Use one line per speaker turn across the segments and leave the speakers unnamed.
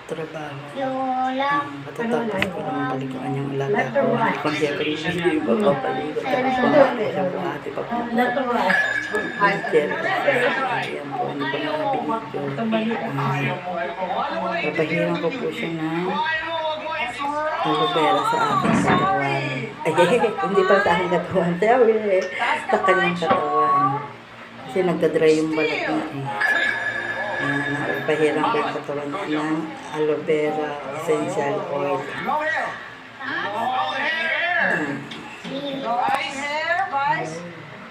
trabaho. Katatapos ko lang paliguan yung alaga ko. Kung siyempre hindi yung magpapaligo. Tapos yung buhati pa po. Ayan po, hindi ko nakabinigyo. Papahiran ko po siya ng aloe vera sa aking katawan. Ay, hindi pa sa aking katawan. Sa kanyang katawan. Kasi nagdadry yung balat niya eh. Pahiram ko yung katawan ng aloe vera essential oil.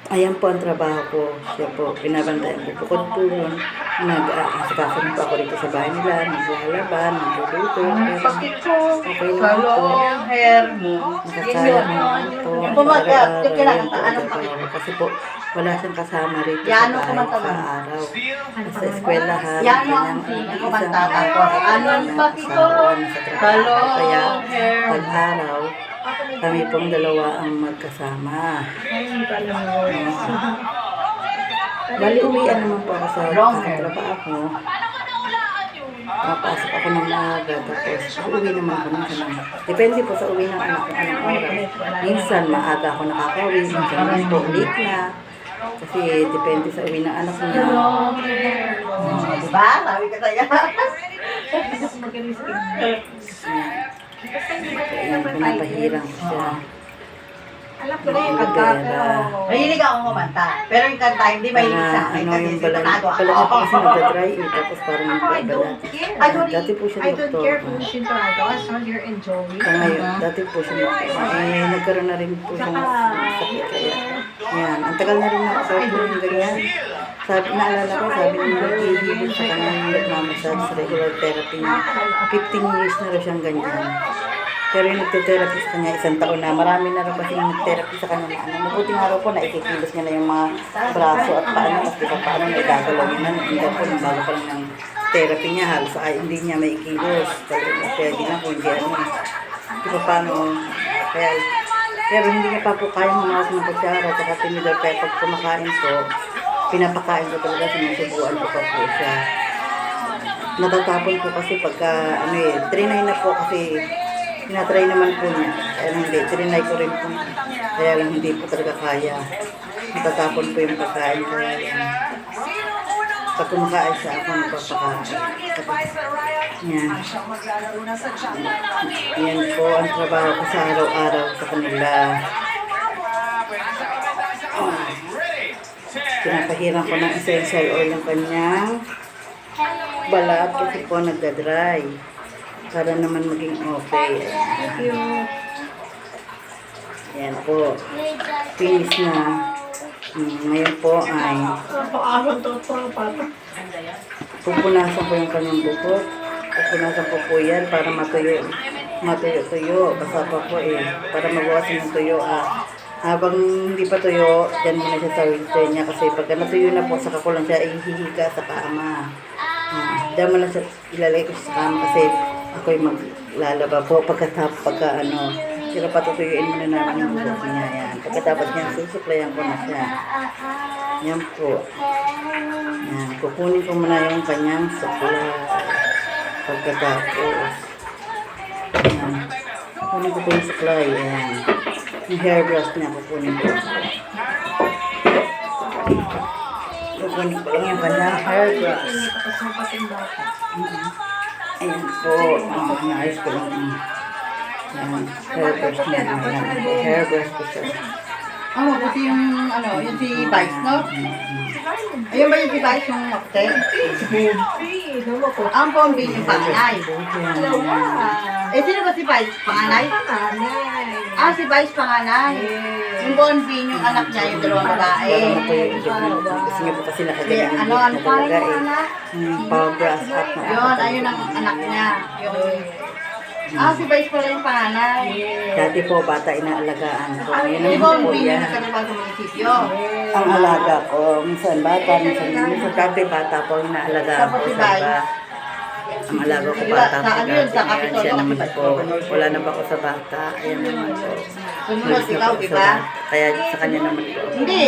Ayan po ang trabaho ko. Siya po, pinabantayan ko. Bukod po yun, nag-asikaso po ako dito sa bahay nila, naglalaban, nagluluto. Okay lang po.
Hair mo.
Nakasaya naman po. Kasi po, wala siyang kasama rito sa bahay sa araw. Sa eskwelahan, kanyang isang asawa sa trabaho. Kaya, pag-araw, kami pong dalawa ang magkasama. Bali, uwian naman po ako sa trabaho. Mapasok ako ng maaga, tapos uwi naman ako ng kanang. Depende po sa uwi ng anak ko anong oras. Minsan maaga ako nakaka-uwi, minsan naman po late na. Kasi depende sa uwi ng anak niya.
Diba? Sabi ka tayo.
Ayan, pinapahirang ko siya.
Alam ko na yung kanta ko. Mahilig ako kumanta. Pero yung kanta, hindi mahilig sa akin.
Ano
Kasi
yung
sinunado ako.
pala niya kasi nagdadry eh, tapos parang nagbabalat. Dati po siya
I don't
doktor.
care kung sino ito. As long as you're enjoying.
Kaya ngayon, dati po siya doktor. Eh, nagkaroon na rin po siya ng sakit. Kaya, yan. Ang tagal na rin nakasawag po yung ganyan. Sabi, naalala ko, sabi niya, nag-ihibig sa kanyang nagmamassage sa regular therapy niya. 15 years na rin siyang ganyan. Pero yung nagtitherapy sa kanya, 1 taon na. Marami na rin kasi yung nagtherapy sa kanya na ano. Mabuting araw po na ikikilos niya na yung mga braso at paano. Mas di ba paano na igagalaw niya na. Hindi po, nung bago pa lang ng therapy niya, halos ay hindi niya may ikilos. Kaya di na po, hindi ano. Di ba paano. Kaya, pero hindi niya pa po kayang humawas ng kutsara. Saka tinidor kaya pag kumakain po, pinapakain ko talaga, sinusubuan ko pa po siya. Natatapon po kasi pagka, ano eh, trinay na po kasi, tinatry naman po niya. Kaya hindi, trinay ko rin po. Kaya lang hindi po talaga kaya. Natatapon po yung pagkain. Kaya lang, pag kumakain siya, ako nagpapakain. Yan. Yan po ang trabaho ko sa araw-araw sa kanila. Pinapahiran ko ng essential oil ng kanyang balat kasi po nagdadry. Para naman maging okay. Ayan po. Finish na. Ngayon po ay pupunasan ko yung kanyang buhok. Pupunasan ko po yan para matuyo-tuyo. Basta pa po eh. Para mabawasan yung tuyo. Habang hindi pa tuyo, dyan muna siya sa wheelchair niya kasi pagka natuyo na po, saka ko lang siya ihihiga sa kama. Dyan mo lang siya ilalagay ko sa kama kasi ako yung maglalaba po pagka ano, sila patutuyuin mo na namin yung buhok niya. Yan. Pagkatapos niya, susuklayan ko na siya. Yan po. Yan. Kukunin ko muna yung kanyang suklay. Pagkatapos. Yan. Kukunin ko po yung suklay. Yan. Yung hairbrush niya, kukunin ko. Kukunin ko lang yung kanyang hairbrush. Ayan po. Naayos ko lang. Ayan. Hairbrush niya. Hairbrush ko siya.
Oh, buti yung, ano, yung si Vice, no? Ayun ba yung si Vice yung makte? Ang Pombi yung panganay. Eh, sino ba si Vice? Panganay? Ah, si Vice panganay. Yung Bonbin, yung anak niya, yung dalawang babae.
Kasi nga po kasi nakagaling yung
Ano
buhok na
parang
talaga
yung
eh.
anak?
Power brush up na.
Yun, ayun ang anak niya. Si Vice pala yung panganay.
Dati po, bata inaalagaan ko. Ngayon
Si
naman po
Bonbin yung
yan.
nagkatrabaho sa munisipyo.
Ang alaga ko, minsan bata, minsan dati bata po inaalagaan
Tapos
ko
si
sa
Vice.
iba. Ang alaga ko bata
Sa ano yun, sa
Ayan,
Capitol,
siya
no?
naman po. Wala na ba ako sa bata? Ayan naman po.
Sumunod
Umalis na
ikaw,
po ako
di
sa
ba?
bata. Kaya sa kanya naman po.
Hindi,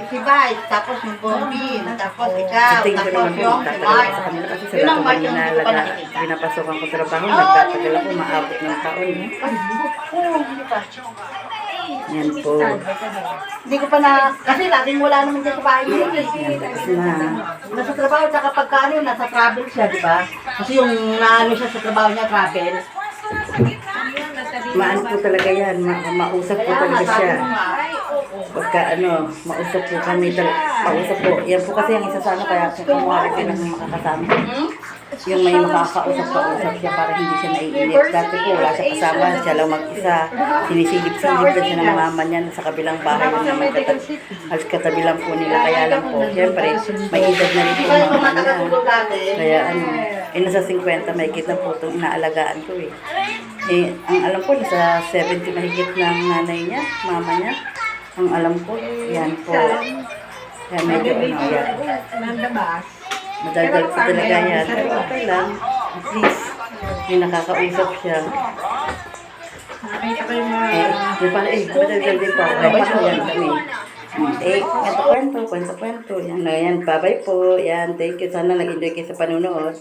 si Vice, tapos yung Bombin, tapos ikaw,
Tingin ko
tapos
naman po,
yung
magtatagal
Mark.
ako sa kanila kasi sa
Yun ang
lahat
Mark
ng
yung hindi ko pa
nalaga,
nakikita.
pinapasokan ko trabaho, nagtatagal ako, maabot ng taon. Eh.
Oo, hindi pa.
Yan po.
Hindi ko pa na, kasi laging wala naman dyan sa bahay niya.
Yan, tapos na.
Nasa trabaho, tsaka pagka ano, nasa travel siya, di ba? Kasi yung naano siya sa trabaho niya, travel.
Maan po talaga yan, mausap po talaga siya. Pagka ano, mausap po kami talaga, mausap po. Yan po kasi yung isa sa ano, kaya kumuha rin ng makakasama. Yung may makakausap-kausap siya para hindi siya naiinip. Dati po wala siya kasama, siya lang mag-isa. Sinisilip-silip na siya ng mama niya sa kabilang bahay yung naman katabi lang po nila. Kaya lang po, siyempre, may edad na rin po
Kaya
ang
kung
mama niya.
matakatulog dati,
Kaya ano, nasa 50, may kita po itong inaalagaan ko eh. Eh, ang alam ko, nasa 70 mahigit ng nanay niya, mama niya. Ang alam ko, yan po. Kaya medyo ano, yan.
Nandabas.
Madaldal po talaga yan. Pero okay lang. At least, may nakakausap siya.
Nakita ko yung mga...
Di ba, madaldal din po ako. Kaya paano yan kami? Kwento. Yan na yan. Bye-bye po. Yan, thank you. Sana nag-enjoy kayo sa panunood.